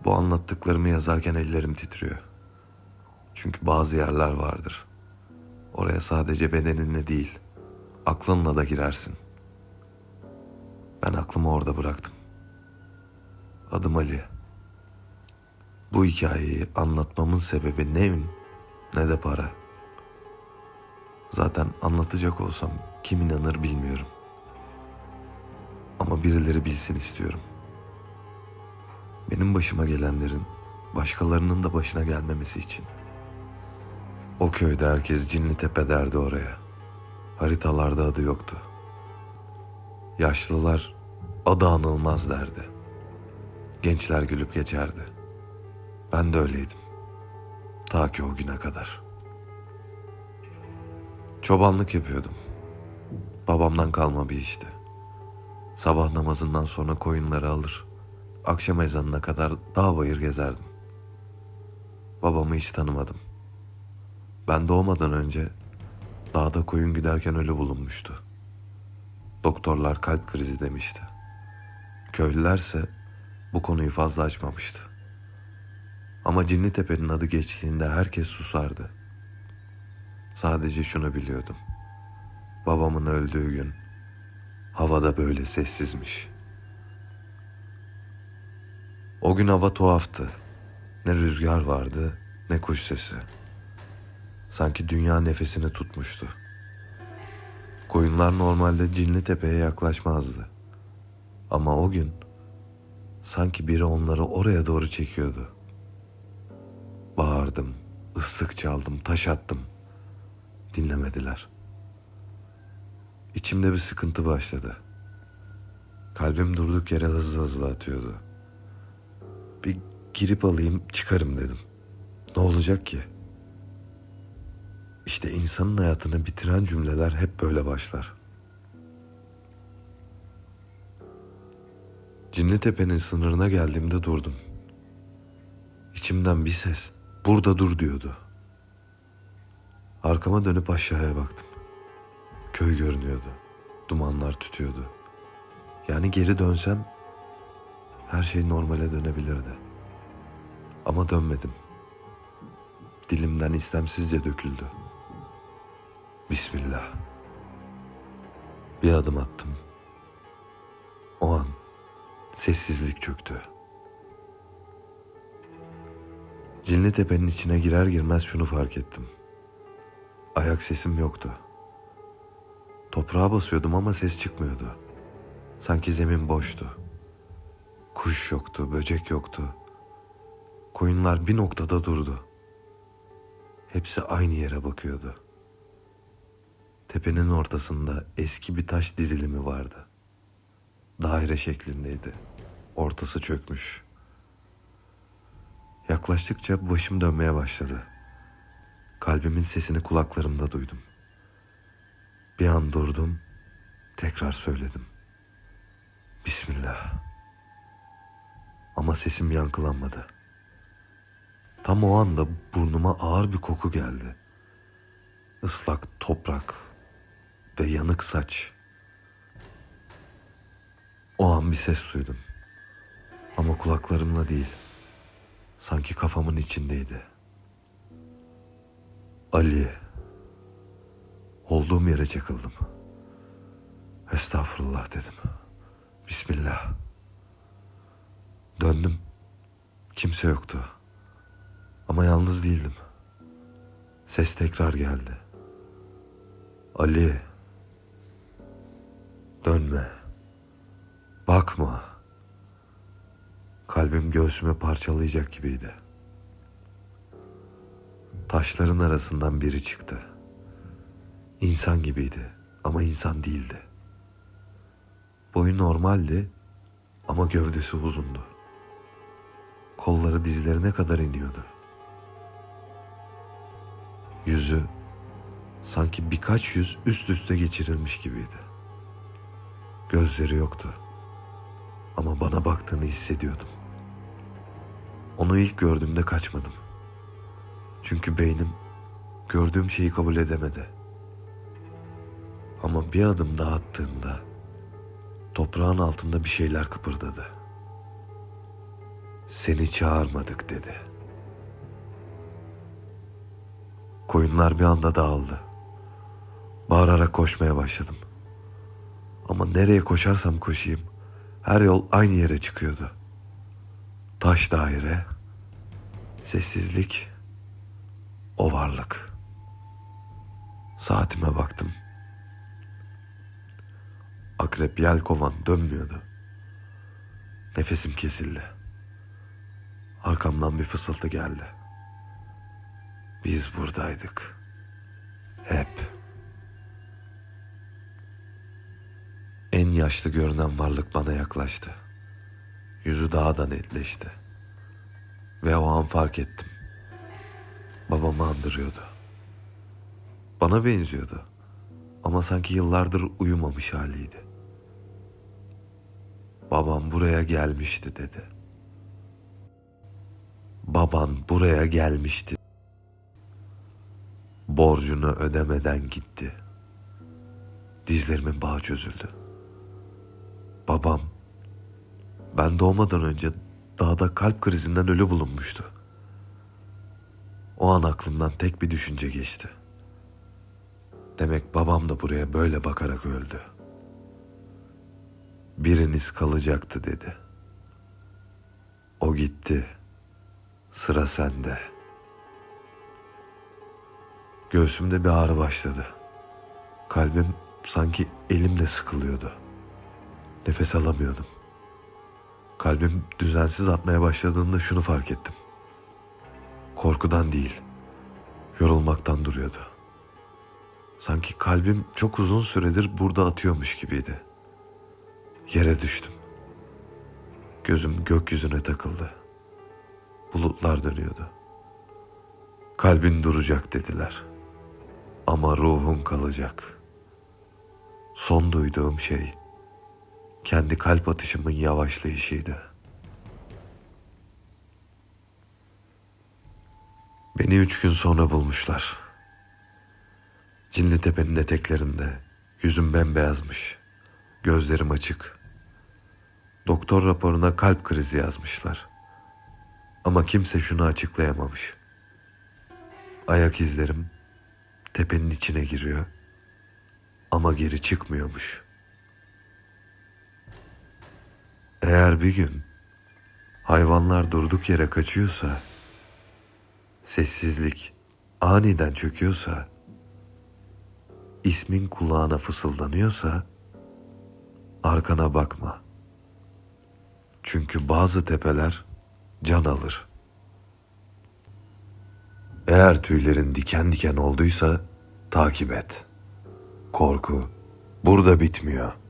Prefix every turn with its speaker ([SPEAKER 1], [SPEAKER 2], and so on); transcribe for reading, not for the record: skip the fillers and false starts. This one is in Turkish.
[SPEAKER 1] Bu anlattıklarımı yazarken ellerim titriyor. Çünkü bazı yerler vardır. Oraya sadece bedeninle değil, aklınla da girersin. Ben aklımı orada bıraktım. Adım Ali. Bu hikayeyi anlatmamın sebebi ne ün ne de para. Zaten anlatacak olsam kim inanır bilmiyorum. Ama birileri bilsin istiyorum. Benim başıma gelenlerin başkalarının da başına gelmemesi için. O köyde herkes Cinlitepe derdi oraya. Haritalarda adı yoktu. Yaşlılar adı anılmaz derdi. Gençler gülüp geçerdi. Ben de öyleydim. Ta ki o güne kadar. Çobanlık yapıyordum. Babamdan kalma bir işti. Sabah namazından sonra koyunları alır, akşam ezanına kadar dağ bayır gezerdim. Babamı hiç tanımadım. Ben doğmadan önce dağda koyun güderken ölü bulunmuştu. Doktorlar kalp krizi demişti. Köylülerse bu konuyu fazla açmamıştı. Ama Cinlitepe'nin adı geçtiğinde herkes susardı. Sadece şunu biliyordum. Babamın öldüğü gün havada böyle sessizmiş. O gün hava tuhaftı. Ne rüzgar vardı, ne kuş sesi. Sanki dünya nefesini tutmuştu. Koyunlar normalde Cinlitepe'ye yaklaşmazdı. Ama o gün sanki biri onları oraya doğru çekiyordu. Bağırdım, ıslık çaldım, taş attım. Dinlemediler. İçimde bir sıkıntı başladı. Kalbim durduk yere hızlı hızlı atıyordu. Bir girip alayım çıkarım dedim. Ne olacak ki? İşte insanın hayatını bitiren cümleler hep böyle başlar. Cinlitepe'nin sınırına geldiğimde durdum. İçimden bir ses, burada dur diyordu. Arkama dönüp aşağıya baktım. Köy görünüyordu. Dumanlar tütüyordu. Yani geri dönsem her şey normale dönebilirdi. Ama dönmedim. Dilimden istemsizce döküldü. Bismillah. Bir adım attım. O an sessizlik çöktü. Cinlitepe'nin içine girer girmez şunu fark ettim. Ayak sesim yoktu. Toprağa basıyordum ama ses çıkmıyordu. Sanki zemin boştu. Kuş yoktu, böcek yoktu. Koyunlar bir noktada durdu. Hepsi aynı yere bakıyordu. Tepenin ortasında eski bir taş dizilimi vardı. Daire şeklindeydi. Ortası çökmüş. Yaklaştıkça başım dönmeye başladı. Kalbimin sesini kulaklarımda duydum. Bir an durdum, tekrar söyledim. Bismillah. Ama sesim yankılanmadı. Tam o anda burnuma ağır bir koku geldi. Islak toprak ve yanık saç. O an bir ses duydum. Ama kulaklarımla değil, sanki kafamın içindeydi. Ali. Olduğum yere çakıldım. Estağfurullah dedim. Bismillah. Döndüm. Kimse yoktu. Ama yalnız değildim. Ses tekrar geldi. Ali. Dönme. Bakma. Kalbim göğsümü parçalayacak gibiydi. Taşların arasından biri çıktı. İnsan gibiydi ama insan değildi. Boyu normaldi ama gövdesi uzundu. Kolları dizlerine kadar iniyordu. Yüzü sanki birkaç yüz üst üste geçirilmiş gibiydi. Gözleri yoktu ama bana baktığını hissediyordum. Onu ilk gördüğümde kaçmadım. Çünkü beynim gördüğüm şeyi kabul edemedi. Ama bir adım daha attığında toprağın altında bir şeyler kıpırdadı. Seni çağırmadık dedi. Koyunlar bir anda dağıldı. Bağırarak koşmaya başladım. Ama nereye koşarsam koşayım, her yol aynı yere çıkıyordu. Taş daire, sessizlik, o varlık. Saatime baktım. Akrep yelkovan dönmüyordu. Nefesim kesildi. Arkamdan bir fısıltı geldi. Biz buradaydık. Hep. En yaşlı görünen varlık bana yaklaştı. Yüzü daha da netleşti. Ve o an fark ettim. Babamı andırıyordu. Bana benziyordu. Ama sanki yıllardır uyumamış haliydi. Babam buraya gelmişti dedi. Baban buraya gelmişti. Borcunu ödemeden gitti. Dizlerimin bağı çözüldü. Babam ben doğmadan önce dağda kalp krizinden ölü bulunmuştu. O an aklımdan tek bir düşünce geçti. Demek babam da buraya böyle bakarak öldü. Biriniz kalacaktı dedi. O gitti. Sıra sende. Göğsümde bir ağrı başladı. Kalbim sanki elimle sıkılıyordu. Nefes alamıyordum. Kalbim düzensiz atmaya başladığında şunu fark ettim. Korkudan değil, yorulmaktan duruyordu. Sanki kalbim çok uzun süredir burada atıyormuş gibiydi. Yere düştüm. Gözüm gökyüzüne takıldı. Bulutlar dönüyordu. Kalbin duracak dediler. Ama ruhun kalacak. Son duyduğum şey kendi kalp atışımın yavaşlayışıydı. Beni 3 gün sonra bulmuşlar. Cinlitepe'nin eteklerinde, yüzüm bembeyazmış, gözlerim açık. Doktor raporuna kalp krizi yazmışlar. Ama kimse şunu açıklayamamış. Ayak izlerim tepenin içine giriyor ama geri çıkmıyormuş. Eğer bir gün hayvanlar durduk yere kaçıyorsa, sessizlik aniden çöküyorsa, ismin kulağına fısıldanıyorsa, arkana bakma. Çünkü bazı tepeler can alır. Eğer tüylerin diken diken olduysa takip et. Korku burada bitmiyor.